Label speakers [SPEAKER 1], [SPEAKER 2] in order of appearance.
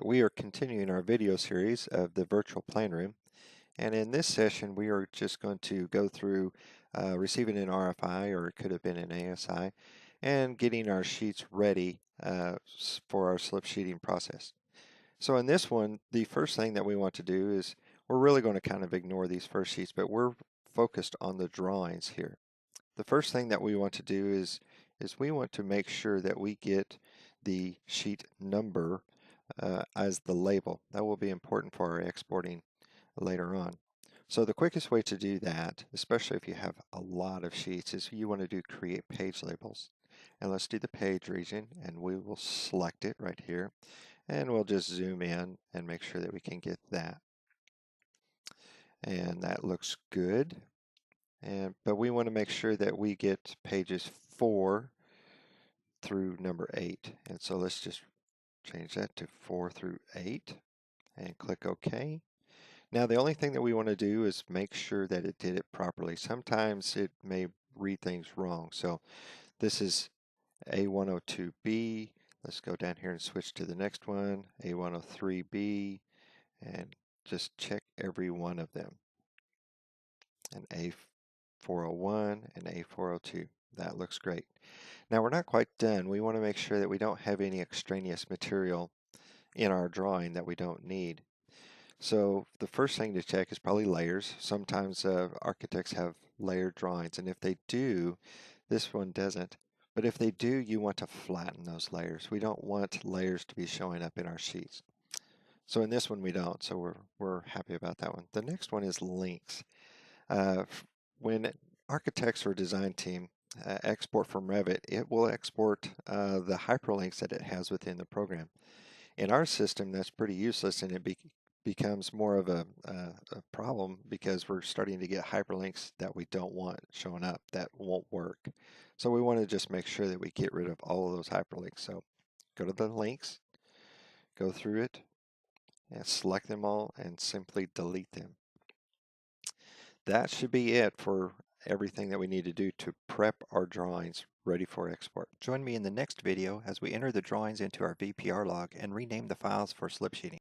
[SPEAKER 1] We are continuing our video series of the virtual plan room, and in this session we are just going to go through receiving an RFI, or it could have been an ASI, and getting our sheets ready for our slip sheeting process. So in this one, the first thing that we want to do is we're really going to kind of ignore these first sheets, but we're focused on the drawings here. The first thing that we want to do is we want to make sure that we get the sheet number as the label. That will be important for our exporting later on. So the quickest way to do that, especially if you have a lot of sheets, is you want to do create page labels. And let's do the page region, and we will select it right here, and we'll just zoom in and make sure that we can get that. And that looks good. But we want to make sure that we get pages 4 through number 8. And so let's just change that to 4 through 8 and click OK. Now the only thing that we want to do is make sure that it did it properly. Sometimes it may read things wrong. So this is A102B. Let's go down here and switch to the next one, A103B, and just check every one of them. And A401 and A402. That looks great. Now we're not quite done. We want to make sure that we don't have any extraneous material in our drawing that we don't need. So the first thing to check is probably layers. Sometimes architects have layered drawings, and if they do, this one doesn't. But if they do, you want to flatten those layers. We don't want layers to be showing up in our sheets. So in this one we don't, so we're happy about that one. The next one is links. When architects or design team export from Revit, it will export the hyperlinks that it has within the program. In our system, that's pretty useless, and it becomes more of a problem because we're starting to get hyperlinks that we don't want showing up that won't work. So we want to just make sure that we get rid of all of those hyperlinks. So go to the links, go through it, and select them all and simply delete them. That should be it for everything that we need to do to prep our drawings ready for export.
[SPEAKER 2] Join me in the next video as we enter the drawings into our VPR log and rename the files for slip sheeting.